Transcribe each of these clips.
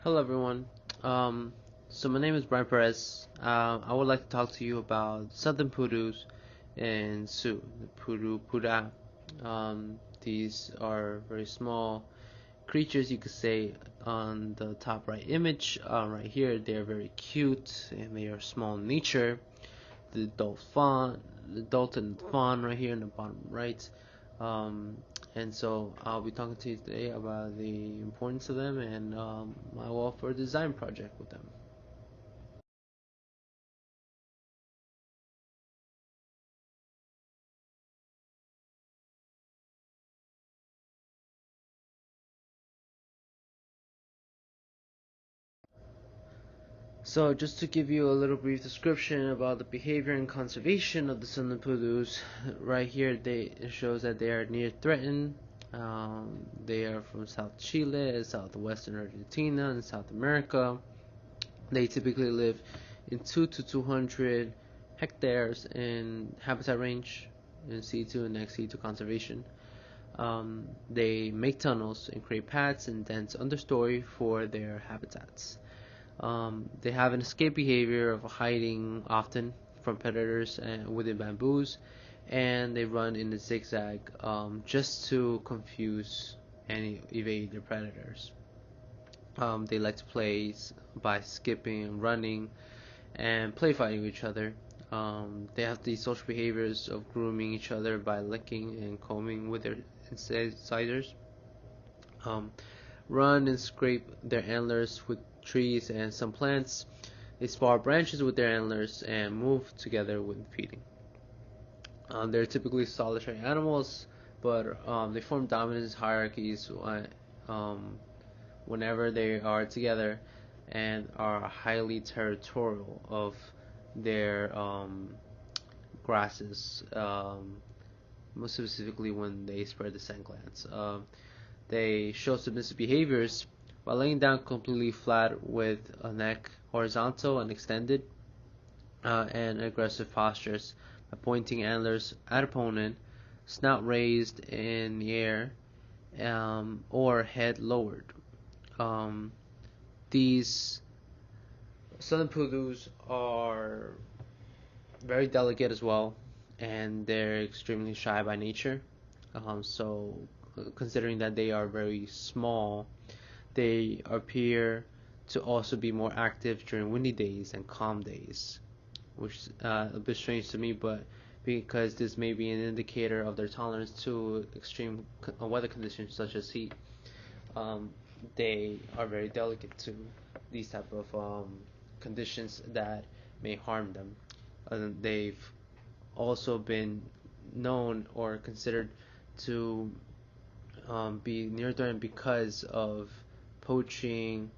Hello everyone. So my name is Brian Perez. I would like to talk to you about southern pudus and Sioux, the Pudu Puda. These are very small creatures, you could say. On the top right image, right here, they are very cute and they are small in nature. The adult and the fawn right here in the bottom right. Um, and so I'll be talking to you today about the importance of them and my welfare design project with them. So just to give you a little brief description about the behavior and conservation of the sunken pudus, right here it shows that they are near threatened. They are from South Chile, southwestern Argentina, and South America. They typically live in 2 to 200 hectares in habitat range in C2 and XC2 conservation. They make tunnels and create paths and dense understory for their habitats. They have an escape behavior of hiding often from predators and within bamboos, and they run in a zigzag just to confuse and evade their predators. They like to play by skipping and running and play fighting with each other. They have these social behaviors of grooming each other by licking and combing with their incisors. Um, Run and scrape their antlers with trees and some plants. They spar branches with their antlers and move together when feeding. They're typically solitary animals, but they form dominance hierarchies um, whenever they are together and are highly territorial of their grasses, most specifically when they spread the scent glands. They show submissive behaviors by laying down completely flat with a neck horizontal and extended, and aggressive postures by pointing antlers at opponent, snout raised in the air, or head lowered. Um, these southern pudus are very delicate as well, and they're extremely shy by nature. Considering that they are very small, they appear to also be more active during windy days and calm days, which is a bit strange to me, but because this may be an indicator of their tolerance to extreme weather conditions such as heat, um, they are very delicate to these type of conditions that may harm them. They've also been known or considered to be near threatened because of poaching,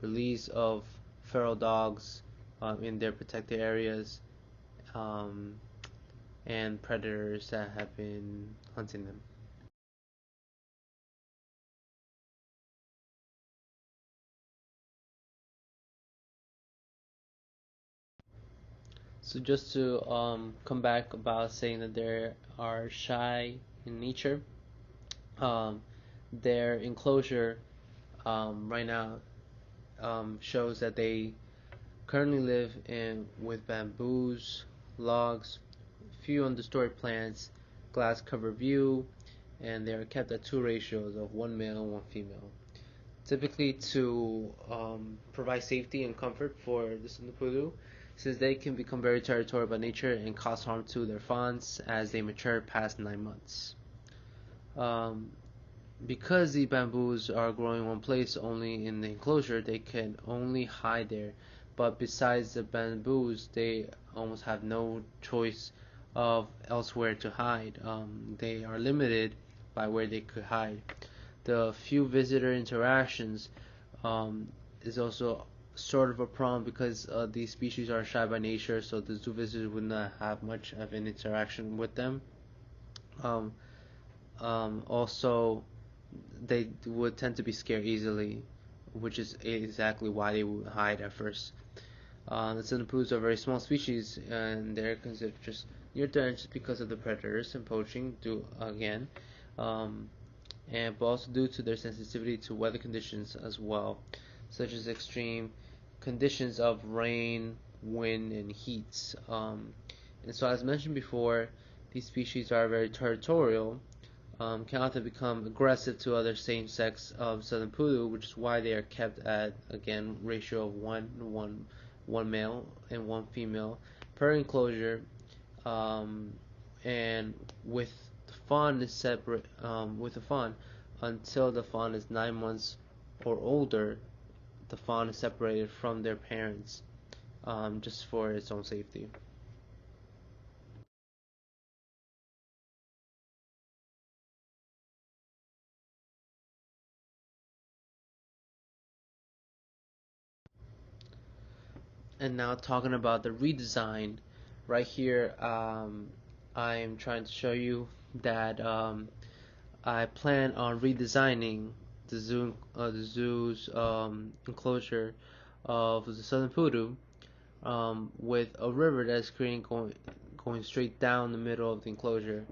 release of feral dogs in their protected areas, um, and predators that have been hunting them. So just to come back about saying that they are shy in nature, um, their enclosure right now shows that they currently live in with bamboos, logs, few understory plants, glass cover view, and they are kept at two ratios of one male and one female. Typically to provide safety and comfort for the Sundapudu, since they can become very territorial by nature and cause harm to their fawns as they mature past 9 months. Um, because the bamboos are growing in one place only in the enclosure, they can only hide there. But besides the bamboos, they almost have no choice of elsewhere to hide. They are limited by where they could hide. The few visitor interactions is also sort of a problem because these species are shy by nature, so the zoo visitors would not have much of an interaction with them. Um, Also, they would tend to be scared easily, which is exactly why they would hide at first. The Sunapus are very small species, and they're considered just near threats just because of the predators and poaching. Do again, um, and but also due to their sensitivity to weather conditions as well, such as extreme conditions of rain, wind, and heat. And so, as mentioned before, these species are very territorial, can often become aggressive to other same-sex southern poodle, which is why they are kept at, again, ratio of one male and one female per enclosure, um, and with the fawn is separate with the fawn until the fawn is 9 months or older. The fawn is separated from their parents, just for its own safety. And now talking about the redesign, right here, I'm trying to show you that I plan on redesigning the zoo's enclosure of the southern Pudu, with a river that's creating going straight down the middle of the enclosure,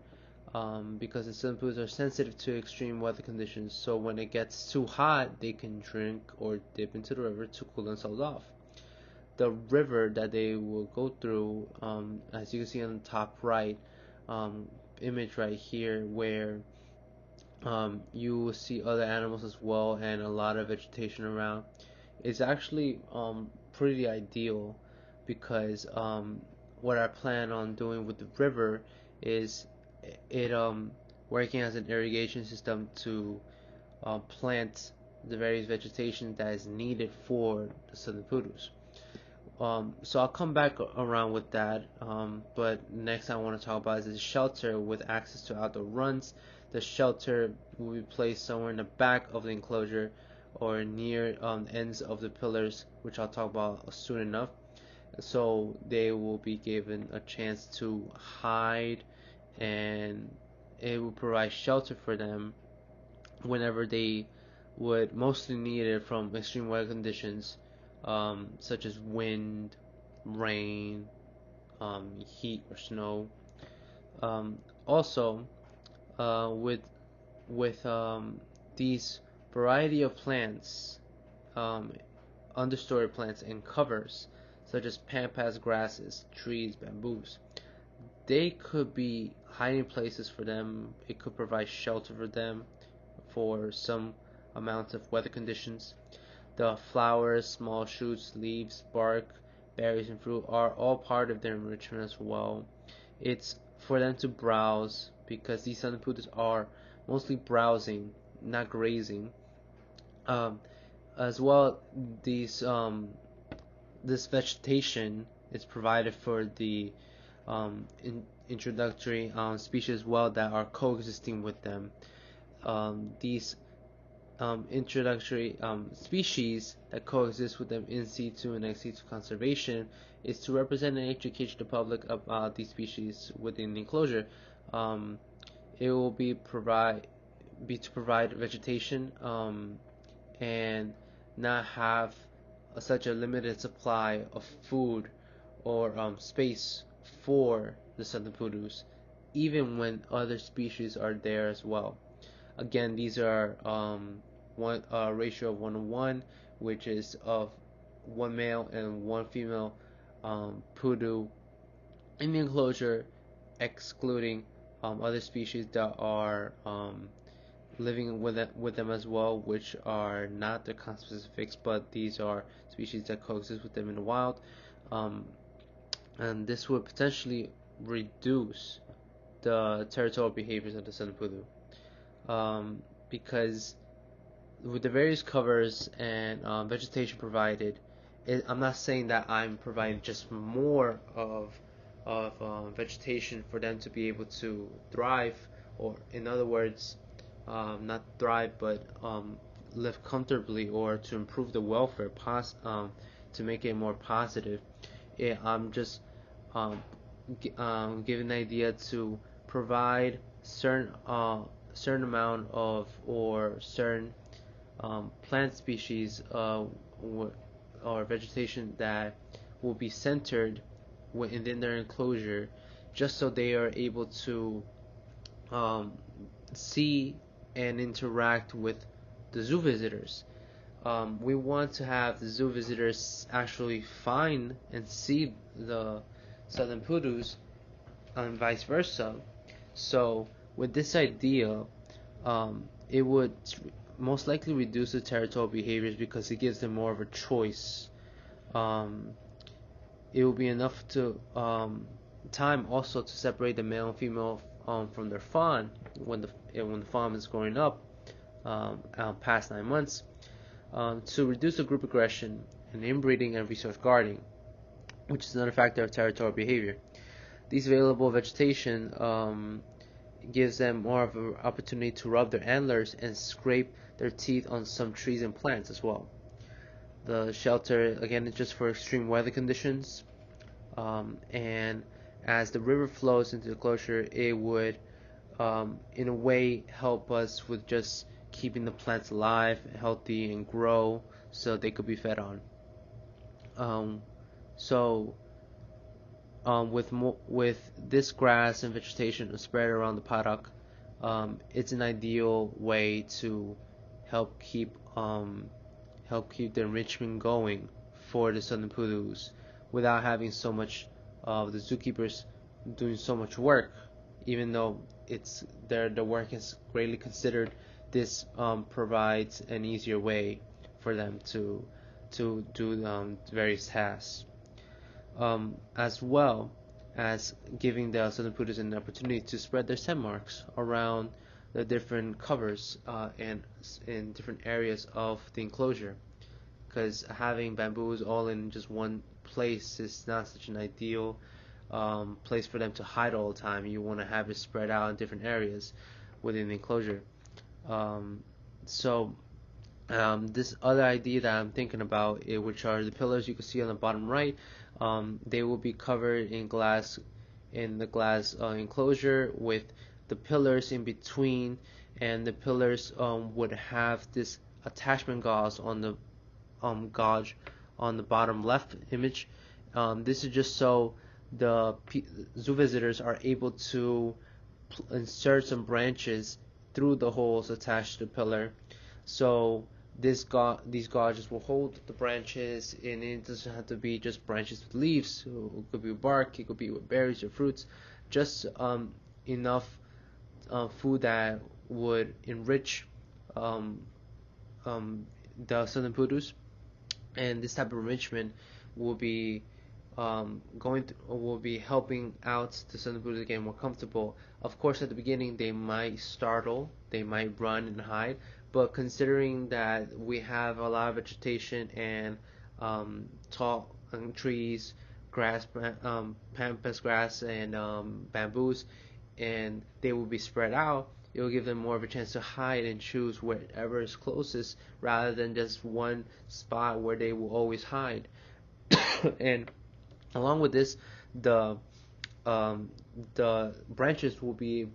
because the southern Pudus are sensitive to extreme weather conditions. So when it gets too hot, they can drink or dip into the river to cool themselves off. The river that they will go through, as you can see on the top right image right here, where you will see other animals as well and a lot of vegetation around. It's actually pretty ideal because what I plan on doing with the river is it working as an irrigation system to plant the various vegetation that is needed for the southern pudus. So I'll come back around with that. But next I want to talk about is the shelter with access to outdoor runs. The shelter will be placed somewhere in the back of the enclosure or near ends of the pillars, which I'll talk about soon enough. So they will be given a chance to hide, and it will provide shelter for them whenever they would mostly need it from extreme weather conditions, such as wind, rain, heat, or snow. Also, with these variety of plants, um, understory plants and covers, such as pampas grasses, trees, bamboos, they could be hiding places for them. It could provide shelter for them for some amount of weather conditions. The flowers, small shoots, leaves, bark, berries, and fruit are all part of their enrichment as well. It's for them to browse because these sunpudus are mostly browsing, not grazing. Um, as well, these this vegetation is provided for the introductory species as well that are coexisting with them. These introductory species that coexist with them in situ and ex situ conservation is to represent and educate the public about these species within the enclosure. Um, it will be to provide vegetation, and not have such a limited supply of food or space for the southern pudus, even when other species are there as well. Again, these are one ratio of 1:1, which is of one male and one female pudu in the enclosure, excluding other species that are living with them as well, which are not the conspecifics, but these are species that coexist with them in the wild. Um, and this would potentially reduce the territorial behaviors of the southern pudu, because with the various covers and vegetation provided, I'm not saying that I'm providing just more of vegetation for them to be able to thrive, or in other words, not thrive but live comfortably, or to improve the welfare, to make it more positive. I'm just um, giving the idea to provide certain amount of or certain plant species or vegetation that will be centered within their enclosure, just so they are able to um, see and interact with the zoo visitors. We want to have the zoo visitors actually find and see the southern pudus and vice versa. So with this idea, it would most likely reduce the territorial behaviors because it gives them more of a choice. Um, it will be enough to time also to separate the male and female from their fawn when the fawn is growing up past 9 months, to reduce the group aggression and inbreeding and resource guarding, which is another factor of territorial behavior. These available vegetation gives them more of an opportunity to rub their antlers and scrape their teeth on some trees and plants as well. The shelter, again, is just for extreme weather conditions, and as the river flows into the closure, it would in a way help us with just keeping the plants alive, healthy, and grow so they could be fed on. So with this grass and vegetation spread around the paddock, it's an ideal way to help keep the enrichment going for the southern pudus without having so much of the zookeepers doing so much work. Even though the work is greatly considered, this provides an easier way for them to do various tasks, as well as giving the southern pudus an opportunity to spread their scent marks around the different covers and in different areas of the enclosure, because having bamboos all in just one place is not such an ideal place for them to hide all the time. You want to have it spread out in different areas within the enclosure. So this other idea that I'm thinking about, which are the pillars you can see on the bottom right, they will be covered in the glass enclosure with the pillars in between, and the pillars would have this attachment gauze on the gauge on the bottom left image. This is just so the zoo visitors are able to insert some branches through the holes attached to the pillar. So these gauges will hold the branches, and it doesn't have to be just branches with leaves. So it could be bark, it could be with berries or fruits, just enough food that would enrich the southern pudus. And this type of enrichment will be will be helping out the southern pudus to get more comfortable. Of course, at the beginning they might startle, they might run and hide, but considering that we have a lot of vegetation and tall trees, grass, pampas grass, and bamboos, and they will be spread out, it will give them more of a chance to hide and choose wherever is closest rather than just one spot where they will always hide. And along with this, the branches will be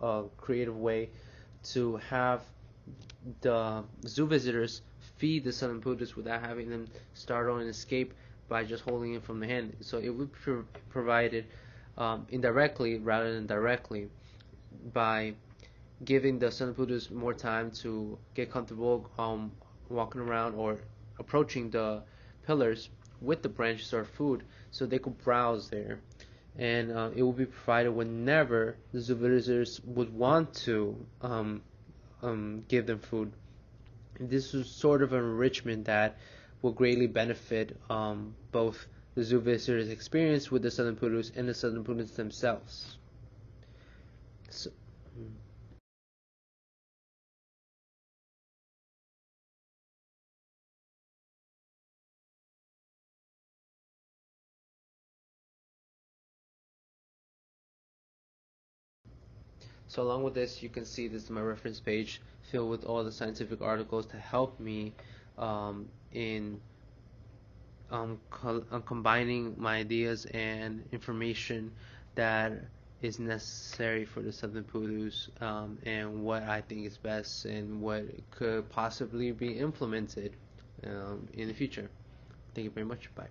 a creative way to have the zoo visitors feed the southern pudus without having them startle and escape by just holding it from the hand. So it would be provided indirectly rather than directly by giving the southern pudus more time to get comfortable walking around or approaching the pillars with the branches or food, so they could browse there. And it will be provided whenever the zoo visitors would want to give them food. This is sort of an enrichment that will greatly benefit both the zoo visitors' experience with the southern pudus and the southern pudus themselves. So, So along with this, you can see this is my reference page filled with all the scientific articles to help me in combining my ideas and information that is necessary for the southern pudus, and what I think is best and what could possibly be implemented in the future. Thank you very much. Bye.